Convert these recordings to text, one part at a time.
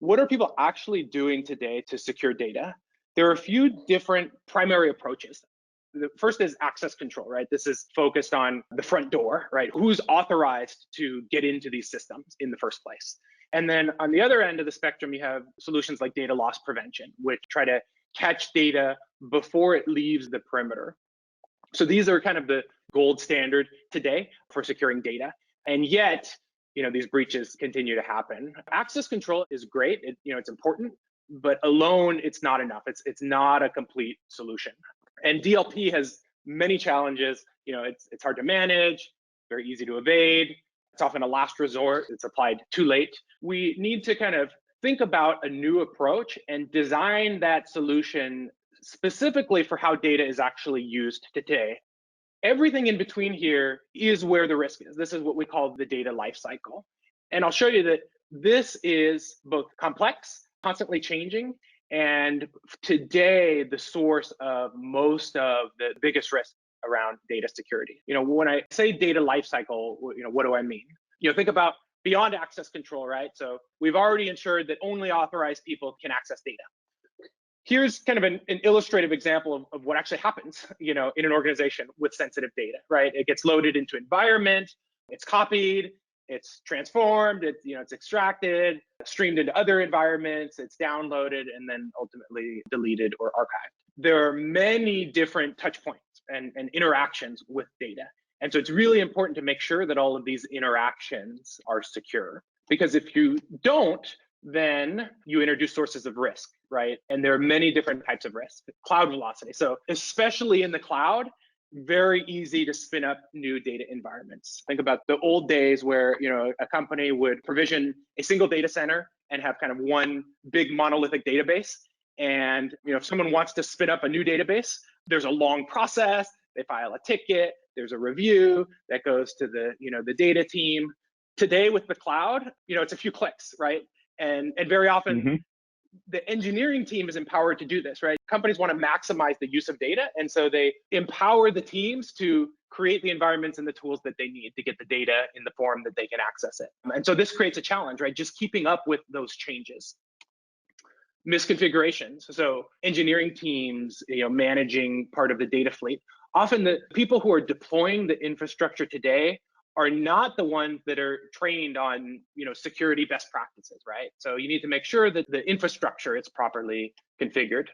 what are people actually doing today to secure data? There are a few different primary approaches. The first is access control, right? This is focused on the front door, right? Who's authorized to get into these systems in the first place? And then on the other end of the spectrum, you have solutions like data loss prevention, which try to catch data before it leaves the perimeter. So these are kind of the gold standard today for securing data. And yet, these breaches continue to happen. Access control is great. It's important, but alone, it's not enough. It's not a complete solution. And DLP has many challenges. It's hard to manage, very easy to evade. It's often a last resort. It's applied too late. We need to kind of think about a new approach and design that solution specifically for how data is actually used today. Everything in between here is where the risk is. This is what we call the data lifecycle. And I'll show you that this is both complex, constantly changing, and today the source of most of the biggest risk around data security. When I say data lifecycle, what do I mean? Think about beyond access control, right? So we've already ensured that only authorized people can access data. Here's kind of an illustrative example of what actually happens, in an organization with sensitive data, right? It gets loaded into environment, it's copied, it's transformed, it's extracted, streamed into other environments, it's downloaded, and then ultimately deleted or archived. There are many different touch points and interactions with data. And so it's really important to make sure that all of these interactions are secure. Because if you don't, then you introduce sources of risk, right? And there are many different types of risk. Cloud velocity. So especially in the cloud, very easy to spin up new data environments. Think about the old days where a company would provision a single data center and have kind of one big monolithic database. And if someone wants to spin up a new database, there's a long process. They file a ticket. There's a review that goes to the data team. Today with the cloud, it's a few clicks, right? And very often, the engineering team is empowered to do this, right? Companies want to maximize the use of data. And so they empower the teams to create the environments and the tools that they need to get the data in the form that they can access it. And so this creates a challenge, right? Just keeping up with those changes. Misconfigurations. So engineering teams, managing part of the data fleet. Often the people who are deploying the infrastructure today are not the ones that are trained on security best practices, right? So you need to make sure that the infrastructure is properly configured.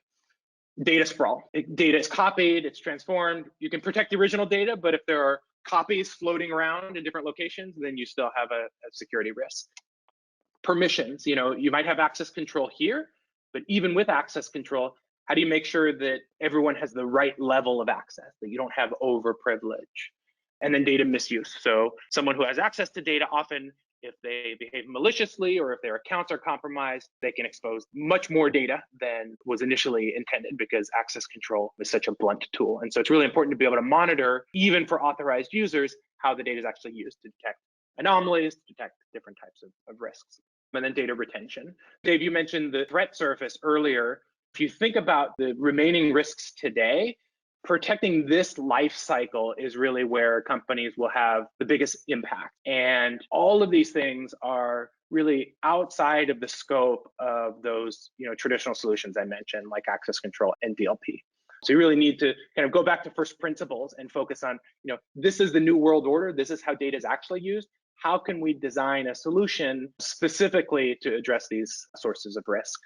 Data sprawl. Data is copied, it's transformed. You can protect the original data, but if there are copies floating around in different locations, then you still have a security risk. Permissions. You might have access control here, but even with access control, how do you make sure that everyone has the right level of access, that you don't have overprivilege? And then data misuse. So someone who has access to data, often if they behave maliciously or if their accounts are compromised, they can expose much more data than was initially intended because access control is such a blunt tool. And so it's really important to be able to monitor, even for authorized users, how the data is actually used to detect anomalies, to detect different types of risks. And then data retention. Dave, you mentioned the threat surface earlier. If you think about the remaining risks today, protecting this life cycle is really where companies will have the biggest impact. And all of these things are really outside of the scope of those traditional solutions I mentioned, like access control and DLP. So you really need to kind of go back to first principles and focus on, this is the new world order. This is how data is actually used. How can we design a solution specifically to address these sources of risk?